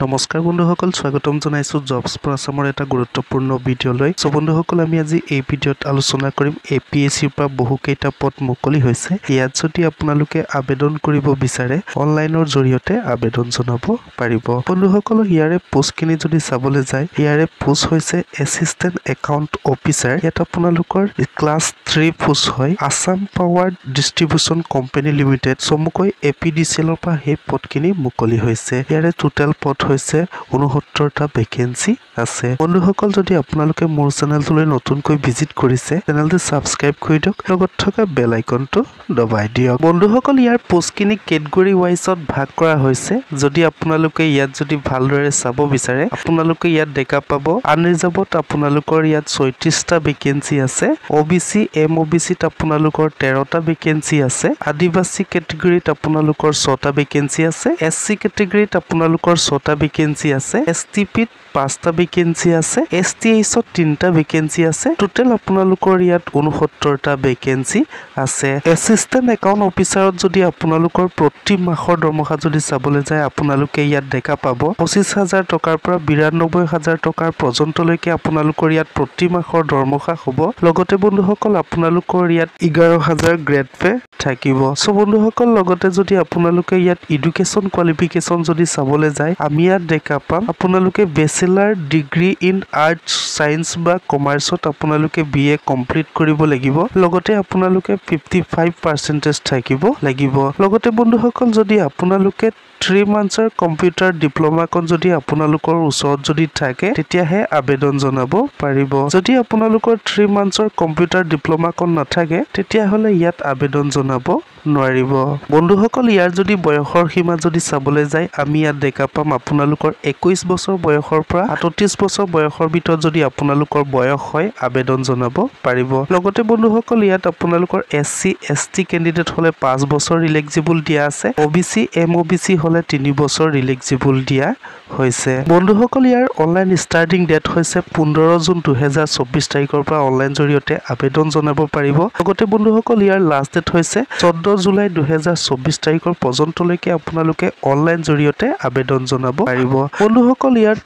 নমস্কাৰ বন্ধুসকল স্বাগতম জনাইছো জবছ ফৰ আসামৰ এটা গুৰুত্বপূৰ্ণ ভিডিঅ' লৈ সো বন্ধুসকল আমি আজি এই ভিডিঅ'ত আলোচনা কৰিম এপিএসসিৰ পৰা বহুকেইটা পদ মুকলি হৈছে ইয়াত যদি আপোনালোকে আবেদন কৰিব বিচাৰে অনলাইনৰ জৰিয়তে আবেদন জনাব পাৰিব বন্ধুসকল ইয়াৰে পোষ্টখিনি যদি চাবলৈ যায় ইয়াৰে পোষ্ট হৈছে এছিষ্টেণ্ট একাউণ্ট অফিচাৰ ইয়াত আপোনালোকৰ ক্লাছ 3 পোষ্ট হয় Assam power distribution company limited চমুকৈ এপিডিচিএলৰ পৰা সেই পদখিনি মুকলি হৈছে ইয়াৰে টোটাল পদ হৈছে 69টা ভ্যাকেন্সি আছে বন্ধুসকল যদি আপোনালোকে মোৰ চেনেলটোলৈ নতুনকৈ ভিজিট কৰিছে চেনেলটো সাবস্ক্ৰাইব কৰি দিয়ক লগত থকা বেল আইকনটো দবাই দিয়ক বন্ধুসকল ইয়াৰ পোষ্টখিনি কেটেগৰী ওয়াইজত ভাগ কৰা হৈছে যদি আপোনালোকে ইয়াত যদি ভালদৰে চাব বিচাৰে আপোনালোকে ইয়াত দেখা পাব আনৰিজাৰ্ভত আপোনালোকৰ ইয়াত 36টা ভ্যাকেন্সি আছে ওবিসি এমওবিসিত আপোনালোকৰ 13টা ভ্যাকেন্সি আছে আদিবাসী কেটেগৰীত আপোনালোকৰ 6টা ভ্যাকেন্সি আছে এসসি কেটেগৰীত আপোনালোকৰ 6টা ভ্যাকেন্সি আছে এসটিপিত 5টা ভ্যাকেন্সি আছে এসটিএইচত 3টা ভ্যাকেন্সি আছে টোটাল আপোনালোকৰ ইয়াত 69টা ভ্যাকেন্সি আছে এসিস্টেন্ট একাউন্ট অফিচাৰত যদি আপোনালোকৰ প্ৰতি মাহৰ দৰমহা যদি চাবলৈ যায় আপোনালোকে ইয়াত দেখা পাব 25000 টকাৰ পৰা 92000 টকাৰ পৰ্যন্তলৈকে আপোনালোকৰ ইয়াত প্ৰতি মাহৰ দৰমহা হ'ব লগতে বন্ধুসকল আপোনালোকৰ ইয়াত 11000 গ্ৰেড পে থাকিব সো বন্ধুসকল লগতে যদি আপোনালোকে ইয়াত এডুকেশন কোৱালিফিকেশন যদি চাবলৈ যায় আমি ইয়াত দেখা পাম আপোনালোকে bachelor degree in arts science বা কমাৰ্চত আপোনালোকে বিএ কমপ্লিট কৰিব লাগিব লগতে আপোনালোকে 55% থাকিব লাগিব লগতে বন্ধুসকল যদি আপোনালোকে 3 মান্থৰ কম্পিউটাৰ ডিপ্লোমা কোন যদি আপোনালোকৰ ওচৰত যদি থাকে তেতিয়াহে আবেদন জনাব পাৰিব যদি আপোনালোকৰ 3 মান্থৰ কম্পিউটাৰ ডিপ্লোমা কোন নাথাকে তেতিয়া হলে ইয়াত আবেদন জনাব নোৱাৰিব বন্ধুসকল ইয়াৰ যদি বয়সৰ সীমা যদি চাবলৈ যায় আমি ইয়াত দেখা পাম আপোনালোকৰ 21 বছৰ বয়সৰ পৰা 38 বছৰ বয়সৰ ভিতৰত যদি আপোনালোকৰ বয়স হয় আবেদন জনাব পাৰিব লগতে বন্ধুসকল ইয়াত আপোনালোকৰ এসসি এসটি ক্যান্ডিডেট হলে 5 বছৰ ৰিলেক্সিবল দিয়া আছে ওবিসি এমওবিসি হলে 3 বছৰ ৰিলেক্সিবল দিয়া হৈছে বন্ধুসকল ইয়াৰ অনলাইন ষ্টাৰ্টিং ডেট হৈছে 15 জুন 2024 তাৰিখৰ পৰা অনলাইন জৰিয়তে আবেদন জনাব পাৰিব লগতে বন্ধুসকল ইয়াৰ লাষ্ট ডেট হৈছে 14 জুলাই 2024 তাৰিখৰ পৰ্যন্তলৈকে আপোনালোকে অনলাইন জৰিয়তে আবেদন জনাব পাৰিব বন্ধুসকল ইয়াত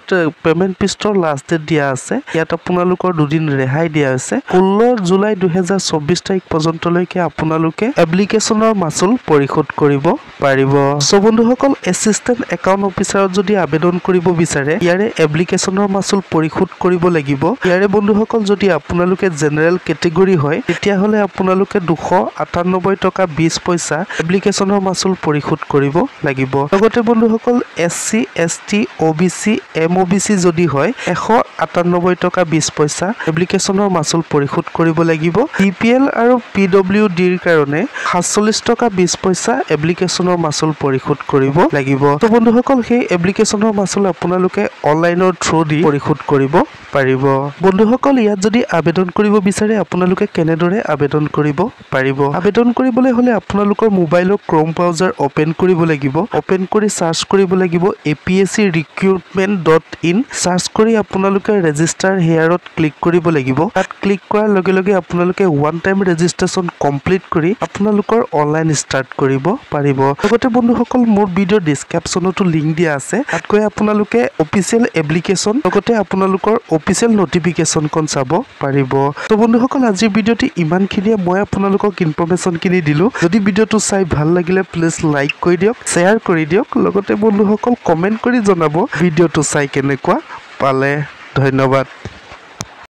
পেমেন্ট পিষ্টৰ লাষ্ট ডেট দিয়া আছে ইয়াত আপোনালোকৰ দুদিন ৰেহাই দিয়া আছে 16 জুলাই 2024 তাৰিখ পৰ্যন্তলৈকে আপোনালোকে এপ্লিকেশনৰ মাচুল পৰিশোধ কৰিব পাৰিব সো বন্ধুসকল এছিষ্টেণ্ট একাউন্ট অফিচাৰত যদি আবেদন কৰিব বিচাৰে ইয়াৰে এপ্লিকেশনৰ মাচুল পৰিশোধ কৰিব লাগিব ইয়াৰে বন্ধুসকল যদি আপোনালোকে জেনাৰেল কেটেগৰী হয় তেতিয়া হলে আপোনালোকে 298 টকা 20 পইচা এপ্লিকেশনৰ মাচুল পৰিশোধ কৰিব লাগিব লগতে বন্ধুসকল এসসি এসটি ওবিসি এমওবিসি যদি হয় 198 টকা 20 পইচা এপ্লিকেশনৰ মাচুল পৰিশোধ কৰিব লাগিব পিপিএল আৰু পিডব্লিউডিৰ কাৰণে 47 টকা 20 পইচা এপ্লিকেশনৰ মাচুল পৰিশোধ কৰিব লাগিব তো বন্ধুসকল সেই এপ্লিকেশনৰ মাচুল আপোনালোকে অনলাইনৰ থ্ৰু দি পৰিশোধ কৰিব পাৰিব বন্ধুসকল ইয়াত যদি আবেদন কৰিব বিচাৰে আপোনালোকে কেনেদৰে আবেদন কৰিব পাৰিব আবেদন কৰিবলৈ হলে আপোনালোকৰ মোবাইলৰ ক্ৰোম ব্ৰাউজাৰ ওপেন কৰিব লাগিব ওপেন কৰি সাৰ্চ কৰিব লাগিব apscrecruitment.in সাৰ্চ কৰি আপোনালোকে ৰেজিষ্টাৰ হেয়াৰত ক্লিক কৰিব লাগিব তাত ক্লিক কৰাৰ লগে লগে আপোনালোকে ওৱান টাইম ৰেজিষ্ট্ৰেচন কমপ্লিট কৰি আপোনালোকৰ অনলাইন ষ্টাৰ্ট কৰিব পাৰিব লগতে বন্ধুসকল মোৰ ভিডিঅ ডেসক্ৰিপচনতো লিংক দিয়া আছে তাত গৈ আপোনালোকে অফিচিয়েল এপ্লিকেশন লগতে আপোনালোকৰ অফিচিয়েল নটিফিকেশন কোন চাব পাৰিব তো বন্ধুসকল আজিৰ ভিডিঅটি ইমানখিনিয়ে মই আপোনালোকক ইনফৰমেশন কিনি দিলো যদি ভিডিঅটো চাই ভাল লাগিলে প্লিজ লাইক কৰি দিয়ক শেয়াৰ কৰি দিয়ক লগতে বন্ধুসকল কমেন্ট কৰি জনাব ভিডিঅটো চাই কেনেকুৱা পালে ধন্যবাদ